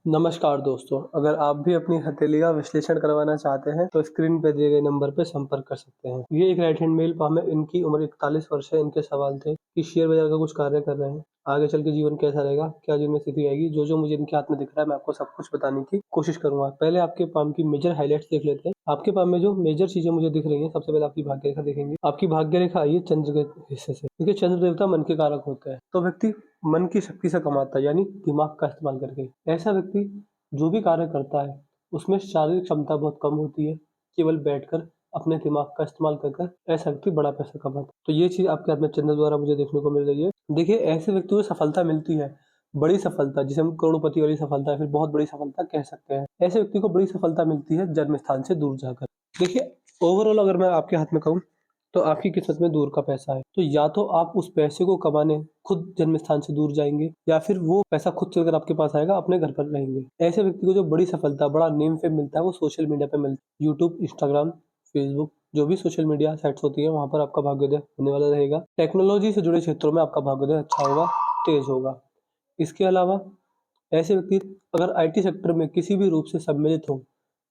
नमस्कार दोस्तों, अगर आप भी अपनी हथेली का विश्लेषण करवाना चाहते हैं तो स्क्रीन पे दिए गए नंबर पर संपर्क कर सकते हैं। ये एक राइट हैंड मेल फॉर्म है। इनकी उम्र 41 वर्ष है। इनके सवाल थे कि शेयर बाजार का कुछ कार्य कर रहे हैं, आगे चल के जीवन कैसा रहेगा, क्या जीवन में स्थिति आएगी। जो मुझे इनके हाथ में दिख रहा है मैं आपको सब कुछ बताने की कोशिश करूंगा। पहले आपके पाम की मेजर हाईलाइट्स देख लेते हैं। आपके पाम में जो मेजर चीजें मुझे दिख रही है, सबसे पहले आपकी भाग्य रेखा देखेंगे। आपकी भाग्य रेखा आई है चंद्र के हिस्से से। देखिए, चंद्र देवता मन के कारक होते हैं, तो व्यक्ति मन की शक्ति से कमाता है, यानी दिमाग का इस्तेमाल करके। ऐसा व्यक्ति जो भी कार्य करता है उसमें शारीरिक क्षमता बहुत कम होती है। केवल बैठकर अपने दिमाग का इस्तेमाल कर कर ऐसा व्यक्ति बड़ा पैसा कमाता है। तो ये चीज आपके हाथ में चंद्र द्वारा मुझे देखने को मिल रही है। देखिए, ऐसे व्यक्ति को सफलता मिलती है, बड़ी सफलता, जिसे हम करोड़पति वाली सफलता या फिर बहुत बड़ी सफलता कह सकते हैं। ऐसे व्यक्ति को बड़ी सफलता मिलती है जन्म स्थान से दूर जाकर। देखिए, ओवरऑल अगर मैं आपके हाथ में कहूँ तो आपकी किस्मत में दूर का पैसा है। तो या तो आप उस पैसे को कमाने खुद जन्म स्थान से दूर जाएंगे, या फिर वो पैसा खुद चलकर आपके पास आएगा, अपने घर पर रहेंगे। ऐसे व्यक्ति को जो बड़ी सफलता, बड़ा नेम फेम मिलता है, वो सोशल मीडिया पे मिलता है। यूट्यूब, इंस्टाग्राम, फेसबुक, जो भी सोशल मीडिया साइट्स होती है, वहां पर आपका भाग्योदय होने वाला रहेगा। टेक्नोलॉजी से जुड़े क्षेत्रों में आपका भाग्योदय अच्छा होगा, तेज होगा। इसके अलावा ऐसे व्यक्ति अगर आईटी सेक्टर में किसी भी रूप से सम्मिलित हो,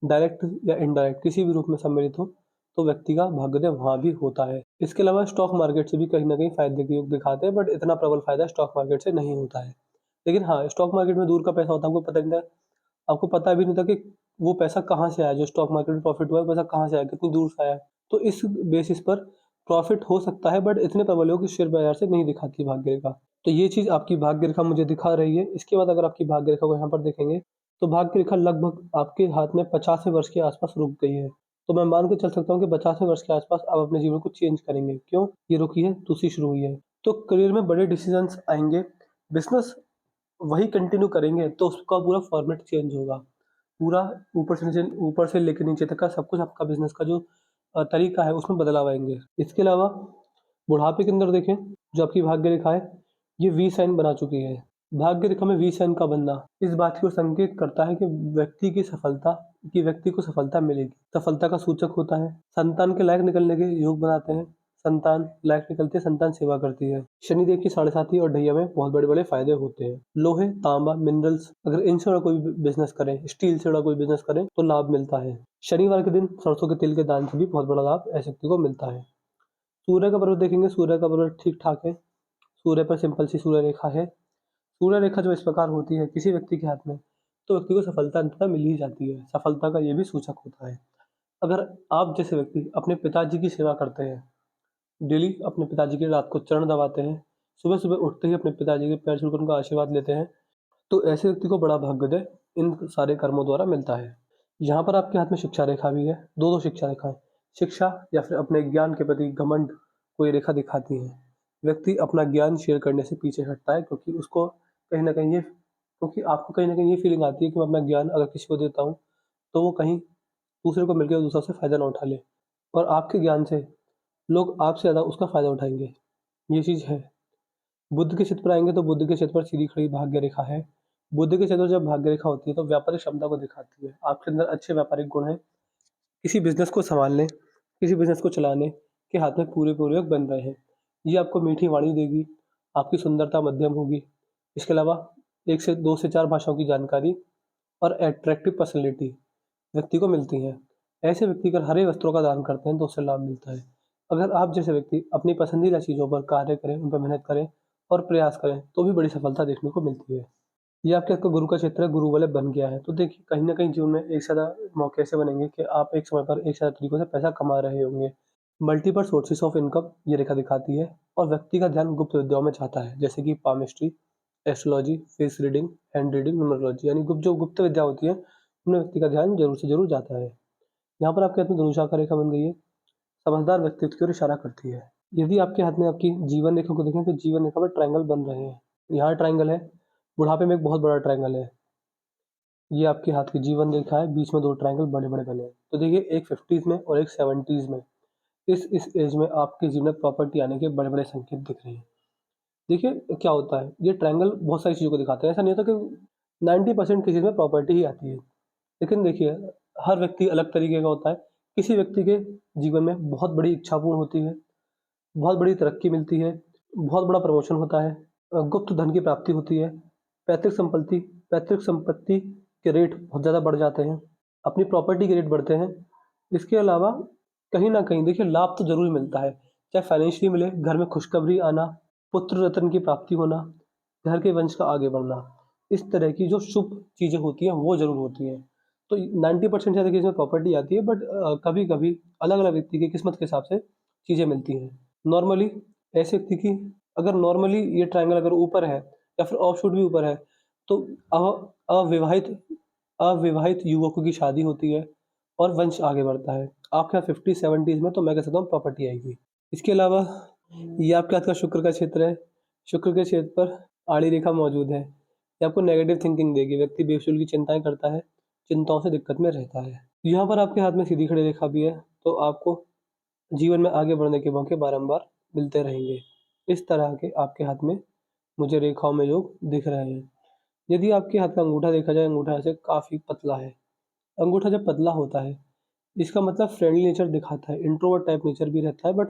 डायरेक्ट या इनडायरेक्ट किसी भी रूप में सम्मिलित हो, तो व्यक्ति का भाग्योदय वहां भी होता है। इसके अलावा स्टॉक मार्केट से भी कहीं ना कहीं फायदे के योग दिखाते हैं, बट इतना प्रबल फायदा स्टॉक मार्केट से नहीं होता है। लेकिन हाँ, स्टॉक मार्केट में दूर का पैसा होता है, आपको पता भी नहीं था कि वो पैसा कहाँ से आया। जो स्टॉक मार्केट में प्रॉफिट हुआ है, पैसा कहाँ से आया, कितनी दूर से आया। तो इस बेसिस पर प्रॉफिट हो सकता है, बट इतने प्रबल योग शेयर बाजार से नहीं दिखाती भाग्य रेखा। तो ये चीज आपकी भाग्य रेखा मुझे दिखा रही है। इसके बाद अगर आपकी भाग्य रेखा को यहाँ पर देखेंगे तो भाग्य रेखा लगभग आपके हाथ में 50वें वर्ष के आसपास रुक गई है। तो मैं मान के चल सकता हूँ कि 50वें वर्ष के आसपास आप अपने जीवन को चेंज करेंगे। क्यों ये रुकी है? दूसरी शुरू हुई है। तो करियर में बड़े डिसीजंस आएंगे। बिजनेस वही कंटिन्यू करेंगे तो उसका पूरा फॉर्मेट चेंज होगा। पूरा ऊपर से लेकर नीचे तक का सब कुछ आपका बिजनेस का जो तरीका है उसमें बदलाव आएंगे। इसके अलावा बुढ़ापे के अंदर देखें, जो आपकी भाग्य रेखा है ये वी साइन बना चुकी है। भाग्य रेखा में वी साइन का बनना इस बात को संकेत करता है कि व्यक्ति को सफलता मिलेगी। सफलता का सूचक होता है। संतान के लायक निकलने के योग बनाते हैं। संतान लायक निकलते संतान सेवा करती है। शनिदेव की 7.5 और ढैया में बहुत बड़े बड़े फायदे होते हैं। लोहे, तांबा, मिनरल्स, अगर इनसे जुड़ा कोई बिजनेस करें, स्टील से जुड़ा कोई बिजनेस करें तो लाभ मिलता है। शनिवार के दिन सरसों के तेल के दान से भी बहुत बड़ा लाभ ऐसे व्यक्ति को मिलता है। सूर्य का पर्वत देखेंगे, सूर्य का पर्वत ठीक ठाक है। सूर्य पर सिंपल सी सूर्य रेखा है। सूर्य रेखा जो इस प्रकार होती है किसी व्यक्ति के हाथ में, तो व्यक्ति को सफलता अंततः मिल ही जाती है। सफलता का ये भी सूचक होता है। अगर आप जैसे व्यक्ति अपने पिताजी की सेवा करते हैं, डेली अपने पिताजी के रात को चरण दबाते हैं, सुबह सुबह उठते ही अपने पिताजी के पैर छूकर उनका आशीर्वाद लेते हैं, तो ऐसे व्यक्ति को बड़ा भाग्योदय इन सारे कर्मों द्वारा मिलता है। यहाँ पर आपके हाथ में शिक्षा रेखा भी है। दो शिक्षा रेखाएं, शिक्षा या फिर अपने ज्ञान के प्रति घमंड कोई रेखा दिखाती है। व्यक्ति अपना ज्ञान शेयर करने से पीछे हटता है, क्योंकि उसको कहीं ना कहीं ये क्योंकि आपको कहीं ना कहीं ये फीलिंग आती है कि मैं अपना ज्ञान अगर किसी को देता हूँ तो वो कहीं दूसरे को मिलकर दूसरा से फायदा ना उठा ले, और आपके ज्ञान से लोग आपसे ज्यादा उसका फायदा उठाएंगे। ये चीज है। बुद्ध के क्षेत्र पर आएंगे तो बुद्ध के क्षेत्र पर सीधी खड़ी भाग्य रेखा है। बुद्ध के क्षेत्र पर जब भाग्य रेखा होती है तो व्यापारिक क्षमता को दिखाती है। आपके अंदर अच्छे व्यापारिक गुण हैं। किसी बिजनेस को संभालने, किसी बिजनेस को चलाने के हाथ में पूरे पूरे बन रहे हैं। ये आपको मीठी वाणी देगी। आपकी सुंदरता मध्यम होगी। इसके अलावा 1 से 2 से 4 भाषाओं की जानकारी और एट्रैक्टिव पर्सनैलिटी व्यक्ति को मिलती है। ऐसे व्यक्ति अगर हरे वस्त्रों का दान करते हैं तो उससे लाभ मिलता है। अगर आप जैसे व्यक्ति अपनी पसंदीदा चीज़ों पर कार्य करें, उन पर मेहनत करें और प्रयास करें तो भी बड़ी सफलता देखने को मिलती है। ये आपके आपका गुरु का क्षेत्र है, गुरु वाले बन गया है। तो देखिए, कहीं ना कहीं जीवन में एक से ज़्यादा मौके ऐसे बनेंगे कि आप एक समय पर एक से ज़्यादा तरीकों से पैसा कमा रहे होंगे। मल्टीपल सोर्सेस ऑफ इनकम ये रेखा दिखाती है। और व्यक्ति का ध्यान गुप्त विद्याओं में जाता है, जैसे कि palmistry, astrology, face reading, hand reading, numerology, यानी गुप्त विद्या होती है, उनमें व्यक्ति का ध्यान जरूर से जरूर जाता है। यहाँ पर आपके हाथ में धनुषा का रेखा बन गई है। समझदार व्यक्तित्व की ओर इशारा करती है। यदि आपके हाथ में आपकी जीवन रेखा को देखें तो जीवन रेखा पर ट्रायंगल बन रहे हैं। यहाँ ट्रायंगल है, बुढ़ापे में एक बहुत बड़ा ट्रायंगल है। ये आपके हाथ की जीवन रेखा है, बीच में 2 ट्रायंगल बड़े बड़े बने हैं। तो देखिए, एक 50s में और एक 70s में, इस एज में आपके जीवन में प्रॉपर्टी आने के बड़े बड़े संकेत दिख रहे हैं। देखिए क्या होता है, ये ट्रायंगल बहुत सारी चीज़ों को दिखाते हैं। ऐसा नहीं होता कि 90% केसेस में प्रॉपर्टी ही आती है। लेकिन देखिए, हर व्यक्ति अलग तरीके का होता है। किसी व्यक्ति के जीवन में बहुत बड़ी इच्छा पूर्ण होती है, बहुत बड़ी तरक्की मिलती है, बहुत बड़ा प्रमोशन होता है, गुप्त धन की प्राप्ति होती है, पैतृक संपत्ति के रेट बहुत ज़्यादा बढ़ जाते हैं, अपनी प्रॉपर्टी के रेट बढ़ते हैं। इसके अलावा कहीं न कहीं देखिए लाभ तो ज़रूर मिलता है, चाहे फाइनेंशियली मिले, घर में खुशखबरी आना, पुत्र रत्न की प्राप्ति होना, घर के वंश का आगे बढ़ना, इस तरह की जो शुभ चीज़ें होती हैं वो ज़रूर होती हैं। तो 90% ज़्यादा केस में प्रॉपर्टी आती है, बट कभी-कभी अलग-अलग व्यक्ति की किस्मत के हिसाब से चीज़ें मिलती हैं। नॉर्मली ऐसे व्यक्ति की अगर नॉर्मली ये ट्रायंगल अगर ऊपर है या फिर ऑफशूट भी ऊपर है, तो अविवाहित अविवाहित युवकों की शादी होती है और वंश आगे बढ़ता है। आपके यहाँ 50-70s में तो मैं कह सकता हूँ प्रॉपर्टी आएगी। इसके अलावा ये आपके हाथ का शुक्र का क्षेत्र है। शुक्र के क्षेत्र पर आड़ी रेखा मौजूद है। ये आपको नेगेटिव थिंकिंग देगी। व्यक्ति बेफिज़ूल की चिंताएँ करता है, चिंताओं से दिक्कत में रहता है। यहाँ पर आपके हाथ में सीधी खड़ी रेखा भी है, तो आपको जीवन में आगे बढ़ने के मौके बारंबार मिलते रहेंगे। इस तरह के आपके हाथ में मुझे रेखाओं में योग दिख रहे हैं। यदि आपके हाथ का अंगूठा देखा जाए, अंगूठा ऐसे काफ़ी पतला है। अंगूठा जब पतला होता है, इसका मतलब फ्रेंडली नेचर दिखाता है, इंट्रोवर्ट टाइप नेचर भी रहता है, बट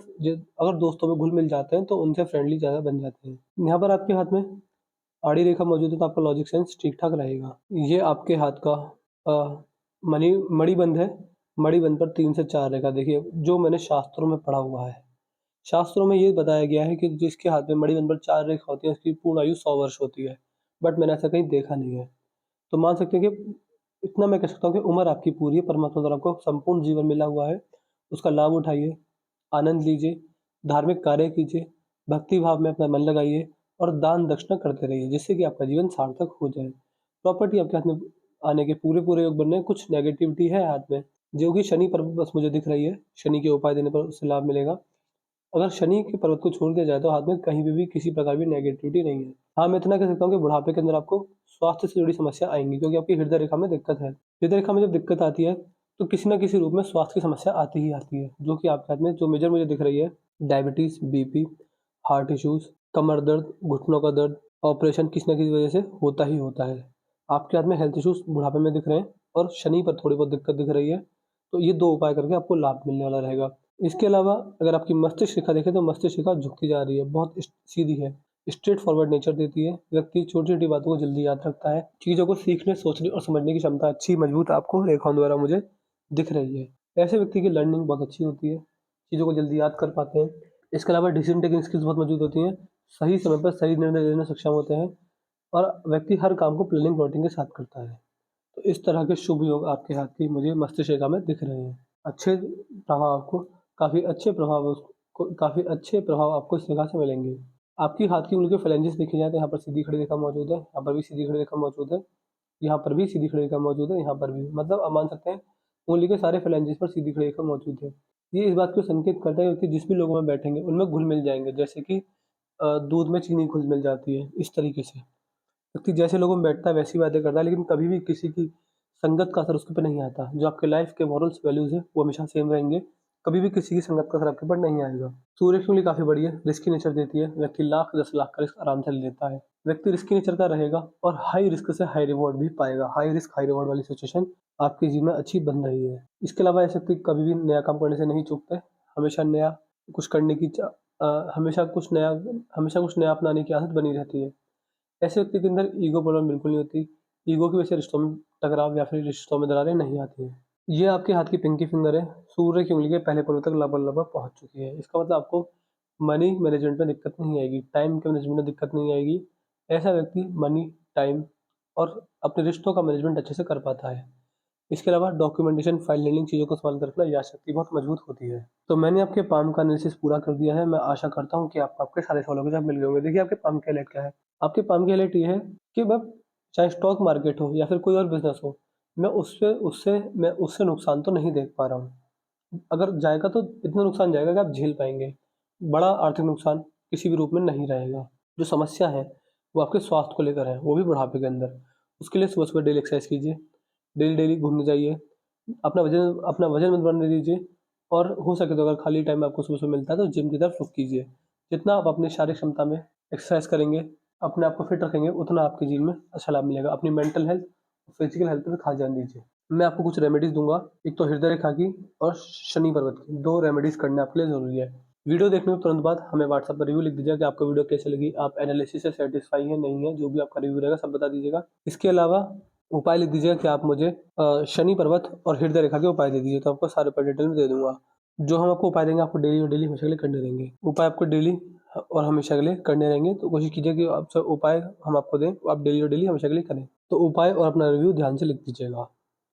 अगर दोस्तों में घुल-मिल जाते हैं तो उनसे फ्रेंडली ज़्यादा बन जाते हैं। यहाँ पर आपके हाथ में आड़ी रेखा मौजूद है तो आपका लॉजिक सेंस ठीक-ठाक रहेगा। ये आपके हाथ का मणिबंध है। मणिबंध पर 3 से 4 रेखा देखिए, जो मैंने शास्त्रों में पढ़ा हुआ है। शास्त्रों में ये बताया गया है कि जिसके हाथ में मणिबंध पर 4 रेखा होती है, उसकी पूर्ण आयु 100 वर्ष होती है। बट मैंने ऐसा कहीं देखा नहीं है। तो मान सकते हैं कि इतना मैं कह सकता हूँ कि उम्र आपकी पूरी है, परमात्मा द्वारा आपको संपूर्ण जीवन मिला हुआ है। उसका लाभ उठाइए, आनंद लीजिए, धार्मिक कार्य कीजिए, भक्ति भाव में अपना मन लगाइए और दान दक्षिणा करते रहिए, जिससे कि आपका जीवन सार्थक हो जाए। प्रॉपर्टी आपके हाथ में आने के पूरे-पूरे योग बन रहे हैं। कुछ नेगेटिविटी है हाथ में, जो कि शनि पर बस मुझे दिख रही है। शनि के उपाय देने पर उससे लाभ मिलेगा। अगर शनि के पर्वत को छोड़ दिया जाए तो हाथ में कहीं पे भी किसी प्रकार की नेगेटिविटी नहीं है। हाँ, मैं इतना कह सकता हूँ कि बुढ़ापे के अंदर आपको स्वास्थ्य से जुड़ी समस्या आएँगी, क्योंकि आपकी हृदय रेखा में दिक्कत है। हृदय रेखा में जब दिक्कत आती है, तो किसी न किसी रूप में स्वास्थ्य की समस्या आती ही आती है, जो कि आपके हाथ में जो मेजर मुझे दिख रही है, डायबिटीज़, बीपी, हार्ट इश्यूज़, कमर दर्द, घुटनों का दर्द, ऑपरेशन किसी न किसी वजह से होता ही होता है। आपके हाथ में हेल्थ इश्यूज़ बुढ़ापे में दिख रहे हैं और शनि पर थोड़ी बहुत दिक्कत दिख रही है, तो ये 2 उपाय करके आपको लाभ मिलने वाला रहेगा। इसके अलावा अगर आपकी मस्तिष्क रेखा देखें तो मस्तिष्क रेखा झुकती जा रही है, बहुत सीधी है, स्ट्रेट फॉरवर्ड नेचर देती है। व्यक्ति छोटी-छोटी बातों को जल्दी याद रखता है। चीज़ों को सीखने, सोचने और समझने की क्षमता अच्छी मजबूत आपको रेखाओं द्वारा मुझे दिख रही है। ऐसे व्यक्ति की लर्निंग बहुत अच्छी होती है, चीज़ों को जल्दी याद कर पाते हैं। इसके अलावा डिसीजन टेकिंग स्किल्स बहुत मौजूद होती हैं, सही समय पर सही निर्णय लेने में सक्षम होते हैं और व्यक्ति हर काम को प्लानिंग प्लॉटिंग के साथ करता है। तो इस तरह के शुभ योग आपके हाथ की मुझे मस्तिष्क रेखा में दिख रहे हैं। अच्छे प्रभाव आपको काफ़ी अच्छे प्रभाव आपको इस रेखा से मिलेंगे। आपकी हाथ की उंगली की फ्लैंजेस देखी जाए तो यहाँ पर सीधी खड़ी रेखा मौजूद है, यहाँ पर भी सीधी खड़ी रेखा मौजूद है, यहाँ पर भी सीधी खड़ी रेखा मौजूद है, यहाँ पर भी। मतलब आप मान सकते हैं उंगली के सारे फ्लैंजेस पर सीधी खड़ी रेखा मौजूद है। ये इस बात को संकेत करता है कि जिस भी लोगों में बैठेंगे उनमें घुल-मिल जाएँगे, जैसे कि दूध में चीनी घुल-मिल जाती है, इस तरीके से। व्यक्ति जैसे लोगों में बैठता है वैसी बातें करता है, लेकिन कभी भी किसी की संगत का असर उसके ऊपर नहीं आता। जो आपके लाइफ के मॉरल्स वैल्यूज़ हैं वो हमेशा सेम रहेंगे, कभी भी किसी की संगत का असर आपके ऊपर नहीं आएगा। सूर्य की कुंडली काफ़ी बड़ी है, रिस्की नेचर देती है, व्यक्ति लाख 10 लाख का रिस्क आराम से ले लेता है। व्यक्ति रिस्की नेचर का रहेगा और हाई रिस्क से हाई रिवॉर्ड भी पाएगा। हाई रिस्क हाई रिवॉर्ड वाली सिचुएशन आपके जीवन में अच्छी बन रही है। इसके अलावा ऐसे व्यक्ति कभी भी नया काम करने से नहीं चूकते, हमेशा नया कुछ करने की हमेशा कुछ नया अपनाने की आदत बनी रहती है। ऐसे व्यक्ति के अंदर ईगो प्रॉब्लम बिल्कुल नहीं होती। ईगो की वजह से रिश्तों में टकराव या फिर रिश्तों में दरारें नहीं आती हैं। ये आपके हाथ की पिंकी फिंगर है, सूर्य की उँगली के पहले पर्वत तक लगभग-लगभग पहुँच चुकी है। इसका मतलब आपको मनी मैनेजमेंट में दिक्कत नहीं आएगी, टाइम के मैनेजमेंट में दिक्कत नहीं आएगी। ऐसा व्यक्ति मनी, टाइम और अपने रिश्तों का मैनेजमेंट अच्छे से कर पाता है। इसके अलावा डॉक्यूमेंटेशन, फाइल हैंडलिंग चीज़ों को सँभाल कर रखना यादशक्ति बहुत मजबूत होती है। तो मैंने आपके पाम का एनालिसिस पूरा कर दिया है। मैं आशा करता हूँ कि आपको आपके सारे सवालों के जवाब मिल गए होंगे। देखिए आपके पाम की हाइलाइट क्या है? आपके पाम की हाइलाइट ये है कि मैं चाहे स्टॉक मार्केट हो या फिर कोई और बिज़नेस हो, मैं उससे नुकसान तो नहीं देख पा रहा हूँ। अगर जाएगा तो इतना नुकसान जाएगा कि आप झेल पाएँगे। बड़ा आर्थिक नुकसान किसी भी रूप में नहीं रहेगा। जो समस्या है, वो आपके स्वास्थ्य को लेकर है, वो भी बुढ़ापे के अंदर। उसके लिए सुबह-सुबह डेली एक्सरसाइज कीजिए, डेली-डेली घूमने जाइए, अपना वज़न मत बढ़ने दीजिए और हो सके तो अगर खाली टाइम आपको सुबह-सुबह मिलता है तो जिम की तरफ रुख कीजिए। जितना आप अपनी शारीरिक क्षमता में एक्सरसाइज करेंगे, अपने आप को फिट रखेंगे, उतना आपके जीवन में अच्छा लाभ मिलेगा। अपनी मेंटल हेल्थ, फिजिकल हेल्थ पे खास ध्यान दीजिए। मैं आपको कुछ रेमेडीज़ दूँगा, एक तो हृदय रेखा की और शनि पर्वत की, 2 रेमेडीज़ करना आपके लिए ज़रूरी है। वीडियो देखने के तुरंत बाद हमें व्हाट्सएप पर रिव्यू लिख दीजिएगा कि आपको वीडियो कैसी लगी, आप एनालिसिस से सैटिस्फाई हैं, नहीं हैं, जो भी आपका रिव्यू रहेगा सब बता दीजिएगा। इसके अलावा उपाय लिख दीजिएगा कि आप मुझे शनि पर्वत और हृदय रेखा के उपाय दे दीजिए, तो आपको सारे उपाय डिटेल में दे दूँगा। जो हम आपको उपाय देंगे आपको डेली और डेली हमेशा के लिए करने रहेंगे। उपाय आपको डेली और हमेशा के लिए करने रहेंगे, तो कोशिश कीजिए कि आप सब उपाय हम आपको दें, वो आप डेली और डेली हमेशा के लिए करें। तो उपाय और अपना रिव्यू ध्यान से लिख दीजिएगा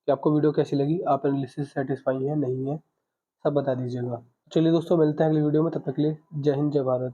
कि आपको वीडियो कैसी लगी, आप एनालिसिस से सैटिस्फाई हैं, नहीं है, सब बता दीजिएगा। चलिए दोस्तों, मिलते हैं अगली वीडियो में, तब तक के लिए जय हिंद, जय भारत।